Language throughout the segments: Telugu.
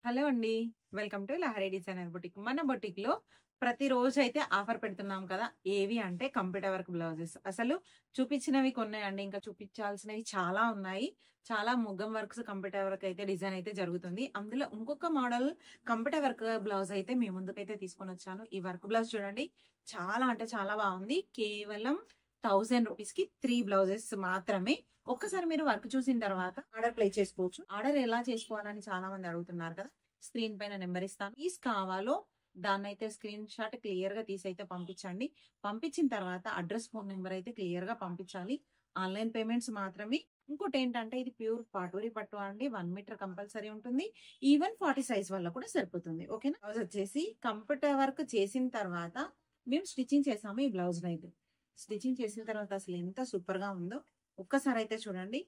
హలో అండి. Welcome to Lahari designer boutique. మన బొటిక్‌లో ప్రతిరోజు అయితే ఆఫర్ పెడుతున్నాం కదా! ఏవి అంటే కంప్యూటర్ వర్క్ బ్లౌజెస్. అసలు చూపించినవి కొన్నేయండి. ఇంకా చూపించాల్సినవి చాలా ఉన్నాయి. చాలా మొగ్గం వర్క్స్ కంప్యూటర్ వర్క్ అయితే డిజైన్ అయితే జరుగుతుంది. అందులో ఇంకొక మోడల్ కంప్యూటర్ వర్క్ బ్లౌజ్ అయితే మీ ముందుకైతే తీసుకొనొచ్చాను. ఈ వర్క్ బ్లౌజ్ చూడండి. చాలా అంటే చాలా బాగుంది. కేవలం 1000 రూపీస్‌కి 3 బ్లౌజెస్ మాత్రమే. ఒక్కసారి మీరు వర్క్ చూసిన తర్వాత ఆర్డర్ ప్లేస్ చేసుకోవచ్చు. ఆర్డర్ ఎలా చేసుకోవాలని చాలా మంది అడుగుతున్నారు కదా! స్క్రీన్ పైన నెంబర్ ఇస్తాను. పీస్ కావాలో దాన్నైతే స్క్రీన్ షాట్ క్లియర్‌గా తీసైతే పంపించండి. పంపించిన తర్వాత అడ్రస్, ఫోన్ నంబర్ అయితే క్లియర్‌గా పంపించాలి. ఆన్‌లైన్ పేమెంట్స్ మాత్రమే. ఇంకోటేంటంటే ఇది ప్యూర్ పాటూరి పట్టు అండి. 1 మీటర్ కంపల్సరీ ఉంటుంది. ఈవెన్ 40 సైజ్ వాళ్ళకి కూడా సరిపోతుంది. ఓకేనా? బ్లౌజ్ వచ్చేసి కంప్యూటర్ వర్క్ చేసిన తర్వాత మేము స్టిచ్చింగ్ చేసాము ఈ బ్లౌజ్‌నైతే. స్టిచ్చింగ్ చేసిన తర్వాత అసలు ఎంత సూపర్‌గా ఉందో ఒక్కసారి అయితే చూడండి.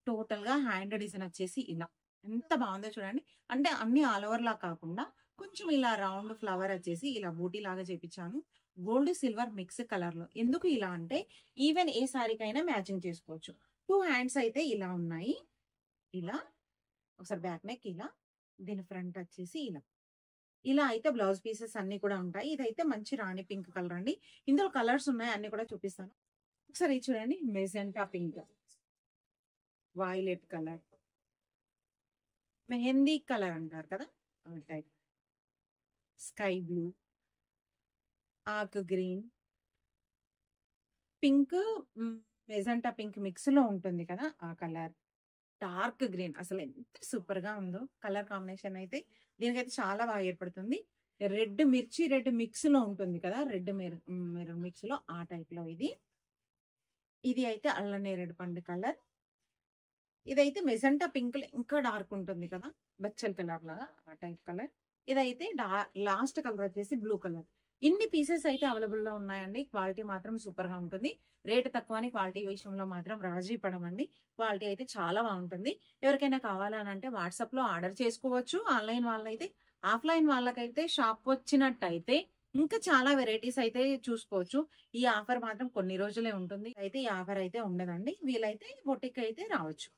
టోటల్‌గా హ్యాండ్ డిజైన్ వచ్చేసి ఇలా. ఎంత బాగుందో చూడండి. అంటే అన్ని ఆల్ ఓవర్ లా కాకుండా కొంచెం ఇలా రౌండ్ ఫ్లవర్ వచ్చేసి ఇలా బూటీ లాగా చేపించాను. గోల్డ్, సిల్వర్ మిక్స్ కలర్‌లో. ఎందుకు ఇలా అంటే ఈవెన్ ఏ సారీకైనా మ్యాచింగ్ చేసుకోవచ్చు. 2 హ్యాండ్స్ అయితే ఇలా ఉన్నాయి. ఇలా ఒకసారి బ్యాక్ నెక్ ఇలా. దీని ఫ్రంట్ వచ్చేసి ఇలా. ఇలా అయితే బ్లౌజ్ పీసెస్ అన్నీ కూడా ఉంటాయి. ఇదైతే మంచి రాణి పింక్ కలర్ అండి. ఇందులో కలర్స్ ఉన్నాయి. అన్నీ కూడా చూపిస్తాను. ఒకసారి ఇది చూడండి. Magenta pink, violet colour, mehndi colour అంటారు కదా! ఆ టైప్. స్కై బ్లూ, ఆక్ గ్రీన్, పింక్, మెజెంటా పింక్ మిక్స్‌లో ఉంటుంది కదా! ఆ కలర్. డార్క్ గ్రీన్ అసలు ఎంత సూపర్‌గా ఉందో కలర్ కాంబినేషన్ అయితే. దీనికైతే చాలా బాగా ఏర్పడుతుంది. రెడ్ మిర్చి రెడ్ మిక్స్‌లో ఉంటుంది కదా! రెడ్ మెరూన్ మిక్స్‌లో ఆ టైప్‌లో ఇది. ఇది అయితే అల్ల నేరేడు పండు కలర్. ఇదైతే మెజెంటా పింక్‌లో ఇంకా డార్క్ ఉంటుంది కదా! బచ్చల కలర్ లాగా ఆ టైప్ కలర్. ఇదైతే లాస్ట్ కలర్ వచ్చేసి బ్లూ కలర్. ఇన్ని పీసెస్ అయితే అవైలబుల్‌లో ఉన్నాయండి. క్వాలిటీ మాత్రం సూపర్‌గా ఉంటుంది. రేట్ తక్కువ అని క్వాలిటీ విషయంలో మాత్రం రాజీ పడమండి. క్వాలిటీ అయితే చాలా బాగుంటుంది. ఎవరికైనా కావాలనంటే వాట్సాప్‌లో ఆర్డర్ చేసుకోవచ్చు. ఆన్‌లైన్ వాళ్ళైతే ఆఫ్‌లైన్ వాళ్ళకైతే షాప్‌కొచ్చినట్టయితే ఇంకా చాలా వెరైటీస్ అయితే చూసుకోవచ్చు. ఈ ఆఫర్ మాత్రం కొన్ని రోజులే ఉంటుంది. అయితే ఈ ఆఫర్ అయితే ఉండదండి. వీలైతే బొటిక్ అయితే రావచ్చు.